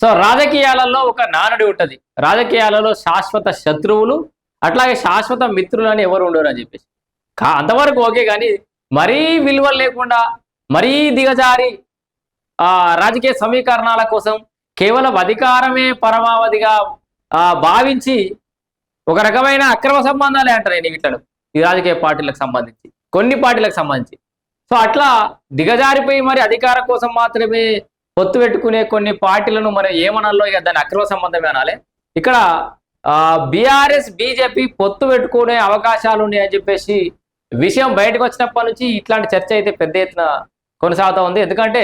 So రాజకీయాలలో ఒక నానుడి ఉంటుంది. రాజకీయాలలో శాశ్వత శత్రువులు అట్లాగే శాశ్వత మిత్రులు అని ఎవరు ఉండరు అని చెప్పేసి. అంతవరకు ఓకే, కానీ మరీ విలువలు లేకుండా మరీ దిగజారి రాజకీయ సమీకరణాల కోసం కేవలం అధికారమే పరమావధిగా భావించి ఒక రకమైన అక్రమ సంబంధాలే అంటారు నేను ఇట్లా ఈ రాజకీయ పార్టీలకు సంబంధించి, కొన్ని పార్టీలకు సంబంధించి. సో అట్లా దిగజారిపోయి మరి అధికారం కోసం మాత్రమే పొత్తు పెట్టుకునే కొన్ని పార్టీలను మనం ఏమనాలో ఇక దాన్ని అక్రమ సంబంధమే అనాలి. ఇక్కడ బీఆర్ఎస్ బీజేపీ పొత్తు పెట్టుకునే అవకాశాలు ఉన్నాయని చెప్పేసి విషయం బయటకు వచ్చినప్పటి నుంచి ఇట్లాంటి చర్చ అయితే పెద్ద ఎత్తున కొనసాగుతూ ఉంది. ఎందుకంటే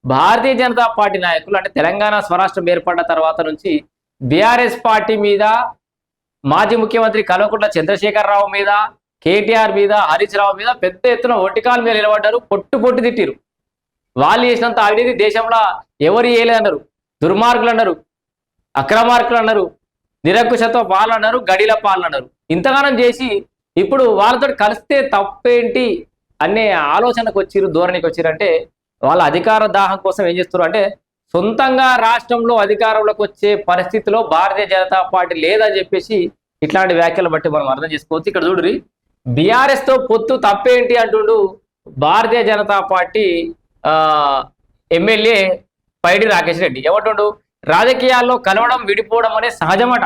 భారతీయ జనతా పార్టీ నాయకులు అంటే తెలంగాణ స్వరాష్ట్రం ఏర్పడ్డ తర్వాత నుంచి బీఆర్ఎస్ పార్టీ మీద, మాజీ ముఖ్యమంత్రి కల్వకుంట్ల చంద్రశేఖరరావు మీద, కేటీఆర్ మీద, హరీష్ రావు మీద పెద్ద ఎత్తున ఒటికాల మీద నిలబడ్డారు, పొట్టు తిట్టిరు. వాళ్ళు చేసినంత అవినీతి దేశంలో ఎవరు చేయలేదన్నారు, దుర్మార్గులు అన్నారు, అక్రమార్కులు అన్నారు, నిరంకుశత్వ పాలన అన్నారు, గడిల పాలన అన్నారు. ఇంతగానం చేసి ఇప్పుడు వాళ్ళతో కలిస్తే తప్పేంటి అనే ఆలోచనకు వచ్చిరు, ధోరణికి వచ్చిరు. అంటే వాళ్ళ అధికార దాహం కోసం ఏం చేస్తారు అంటే సొంతంగా రాష్ట్రంలో అధికారంలోకి వచ్చే పరిస్థితిలో భారతీయ జనతా పార్టీ లేదని చెప్పేసి ఇట్లాంటి వ్యాఖ్యలు బట్టి మనం అర్థం చేసుకోవచ్చు. ఇక్కడ చూడ్రి, బీఆర్ఎస్ తో పొత్తు తప్పేంటి అంటుండు భారతీయ జనతా పార్టీ ఎమ్మెల్యే పైడి రాకేష్ రెడ్డి. ఏమంటుండు, రాజకీయాల్లో కలవడం విడిపోవడం అనేది సహజమట.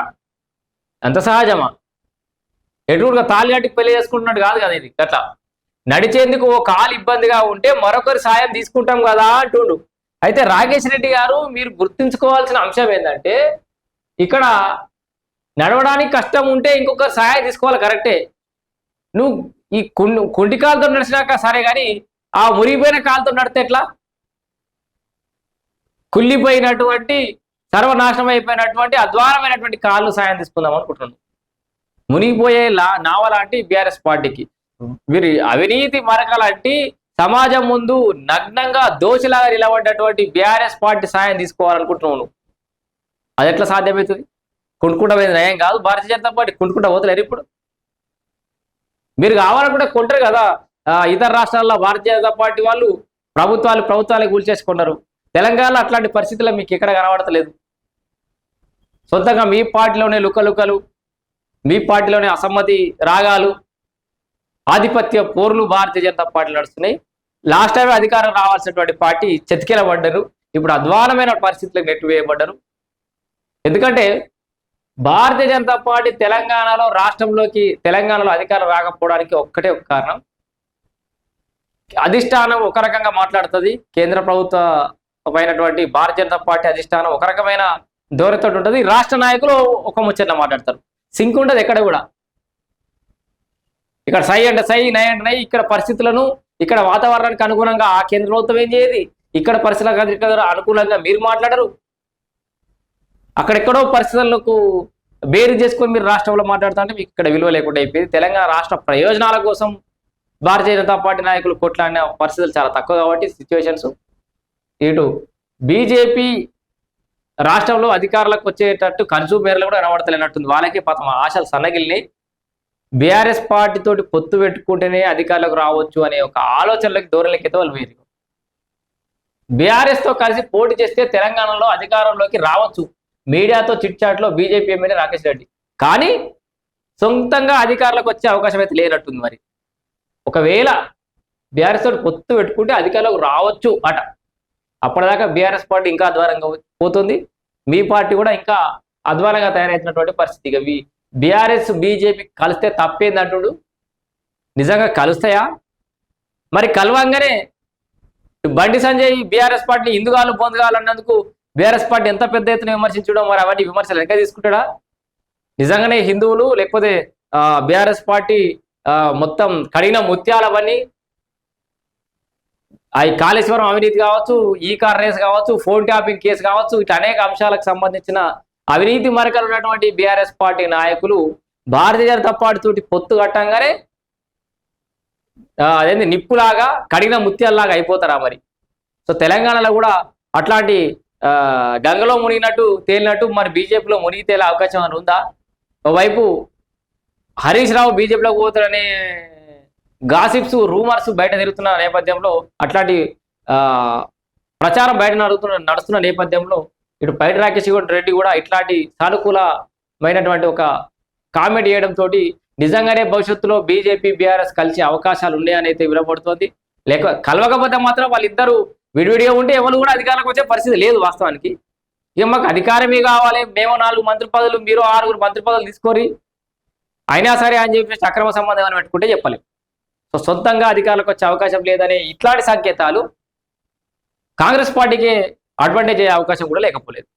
అంత సహజమా? ఎటుగా తాళి కట్టి పెళ్లి చేసుకుంటున్నాడు కాదు కదా ఇది. అట్లా నడిచేందుకు ఓ కాలు ఇబ్బందిగా ఉంటే మరొకరి సాయం తీసుకుంటాం కదా అంటుండు. అయితే రాకేష్ రెడ్డి గారు, మీరు గుర్తుంచుకోవాల్సిన అంశం ఏంటంటే ఇక్కడ నడవడానికి కష్టం ఉంటే ఇంకొకరు సహాయం తీసుకోవాలి, కరెక్టే. నువ్వు ఈ కుంటి కాలుతో నడిచినాక సరే, కానీ ఆ మురిగిపోయిన కాలుతో నడితే ఎట్లా? కుళ్ళిపోయినటువంటి సర్వనాశనం అయిపోయినటువంటి అధ్వానమైనటువంటి కాళ్ళు సాయం తీసుకుందాం అనుకుంటున్నాను. మునిగిపోయే నావలాంటి బీఆర్ఎస్ పార్టీకి వీరి అవినీతి మరకలాంటి సమాజం ముందు నగ్నంగా దోషిలాగా నిలబడ్డటువంటి బీఆర్ఎస్ పార్టీ సాయం తీసుకోవాలనుకుంటున్నాను. అది ఎట్లా సాధ్యమవుతుంది? కుంటుకుంటా పోయింది నయం కాదు. భారతీయ జనతా పార్టీ కుంటుకుంటా పోతలేరు. ఇప్పుడు మీరు కావాలనుకుంటే కొంటారు కదా. ఇతర రాష్ట్రాల్లో భారతీయ జనతా పార్టీ వాళ్ళు ప్రభుత్వాలు కూల్చేసుకున్నారు. తెలంగాణలో అట్లాంటి పరిస్థితుల్లో మీకు ఎక్కడ కనబడతలేదు. సొంతంగా మీ పార్టీలోనే లుకలుకలు, మీ పార్టీలోనే అసమ్మతి రాగాలు, ఆధిపత్య పోర్లు భారతీయ జనతా పార్టీ నడుస్తున్నాయి. లాస్ట్ టైం అధికారం రావాల్సినటువంటి పార్టీ చెతికిలబడ్డారు. ఇప్పుడు అధ్వానమైన పరిస్థితులకు నెట్టివేయబడ్డారు. ఎందుకంటే భారతీయ జనతా పార్టీ తెలంగాణలో అధికారం రాకపోవడానికి ఒక్కటే ఒక కారణం. అధిష్టానం ఒక రకంగా మాట్లాడుతుంది, కేంద్ర ప్రభుత్వమైనటువంటి భారతీయ జనతా పార్టీ అధిష్టానం ఒక రకమైన ధోరణితో ఉంటుంది, రాష్ట్ర నాయకులు ఒక ముచ్చట్లా మాట్లాడతారు. సింక్ ఉండదు ఎక్కడ కూడా. ఇక్కడ సై అంటే సై, నై అంటే నై. ఇక్కడ పరిస్థితులను, ఇక్కడ వాతావరణానికి అనుగుణంగా ఆ కేంద్ర ప్రభుత్వం ఏం చేయదు, ఇక్కడ పరిస్థితులకు అనుకూలంగా మీరు మాట్లాడరు. అక్కడెక్కడో పరిస్థితులకు బేరు చేసుకొని మీరు రాష్ట్రంలో మాట్లాడుతుంటే మీకు ఇక్కడ విలువ లేకుండా అయిపోయింది. తెలంగాణ రాష్ట్ర ప్రయోజనాల కోసం భారతీయ జనతా పార్టీ నాయకులు కొట్లాడిన పరిస్థితులు చాలా తక్కువ కాబట్టి సిచ్యువేషన్స్. ఇటు బీజేపీ రాష్ట్రంలో అధికారులకు వచ్చేటట్టు కన్సూమర్లు కూడా కనబడతలేనట్టుంది. వాళ్ళకి పాపం ఆశలు సన్నగిల్ని బీఆర్ఎస్ పార్టీ తోటి పొత్తు పెట్టుకుంటేనే అధికారులకు రావచ్చు అనే ఒక ఆలోచనలకి ధోరణికైతే వాళ్ళు వేరు. బీఆర్ఎస్ తో కలిసి పోటీ చేస్తే తెలంగాణలో అధికారంలోకి రావచ్చు. మీడియాతో చిట్ చాట్లో బీజేపీ ఎమ్మెల్యే రాకేష్ రెడ్డి. కానీ సొంతంగా అధికారులకు వచ్చే అవకాశం అయితే లేనట్టుంది. మరి ఒకవేళ బీఆర్ఎస్ తోటి పొత్తు పెట్టుకుంటే అధికారులకు రావచ్చు అట. అప్పటిదాకా బీఆర్ఎస్ పార్టీ ఇంకా అధ్వానంగా పోతుంది, మీ పార్టీ కూడా ఇంకా అధ్వానంగా తయారైతున్నటువంటి పరిస్థితి. ఇక బీఆర్ఎస్ బీజేపీ కలిస్తే తప్పేందంటుడు. నిజంగా కలుస్తాయా? మరి కలవంగానే బండి సంజయ్ బీఆర్ఎస్ పార్టీని ఇందుగాలు పొందుగాలు అన్నందుకు బీఆర్ఎస్ పార్టీ ఎంత పెద్ద ఎత్తున విమర్శించడం, మరి అవన్నీ విమర్శలు వెనక తీసుకుంటాడా? నిజంగానే హిందువులు లేకపోతే బీఆర్ఎస్ పార్టీ మొత్తం కడిగిన ముత్యాలవన్నీ, ఈ కాళేశ్వరం అవినీతి కావచ్చు, ఈ కార్ రేస్ కావచ్చు, ఫోన్ ట్యాపింగ్ కేసు కావచ్చు, ఇట్లా అనేక అంశాలకు సంబంధించిన అవినీతి మరకలు ఉన్నటువంటి బీఆర్ఎస్ పార్టీ నాయకులు భారతీయ జనతా పార్టీ తోటి పొత్తు కట్టంగానే అదేంటి నిప్పులాగా కడిగిన ముత్యాలలాగా అయిపోతారా మరి? సో తెలంగాణలో కూడా అట్లాంటి గంగలో మునిగినట్టు తేలినట్టు మరి బీజేపీలో మునిగి తేలే అవకాశం అని ఉందా? ఓవైపు హరీష్ రావు బీజేపీలోకి పోతారనే గాసిప్స్, రూమర్స్ బయట తిరుగుతున్న నేపథ్యంలో, అట్లాంటి ప్రచారం బయట నడుస్తున్న నేపథ్యంలో ఇటు పైడి రాకేష్ రెడ్డి కూడా ఇట్లాంటి సానుకూలమైనటువంటి ఒక కామెంట్ చేయడంతో నిజంగానే భవిష్యత్తులో బీజేపీ బీఆర్ఎస్ కలిసే అవకాశాలు ఉన్నాయని అయితే వినపడుతోంది. లేక కలవకపోతే మాత్రం వాళ్ళిద్దరూ విడివిడిగా ఉంటే ఎవరు కూడా అధికారంలోకి వచ్చే పరిస్థితి లేదు వాస్తవానికి. ఇక మాకు అధికారమే కావాలి, మేము 4 మంత్రి పదవులు, మీరు 6 మంత్రి పదవులు తీసుకొని అయినా సరే అని చెప్పేసి అక్రమ సంబంధం ఏమైనా పెట్టుకుంటే చెప్పలేము. సో సొంతంగా అధికారులకు వచ్చే అవకాశం లేదనే ఇట్లాంటి సంకేతాలు కాంగ్రెస్ పార్టీకి అడ్వాంటేజ్ అయ్యే అవకాశం కూడా లేకపోలేదు.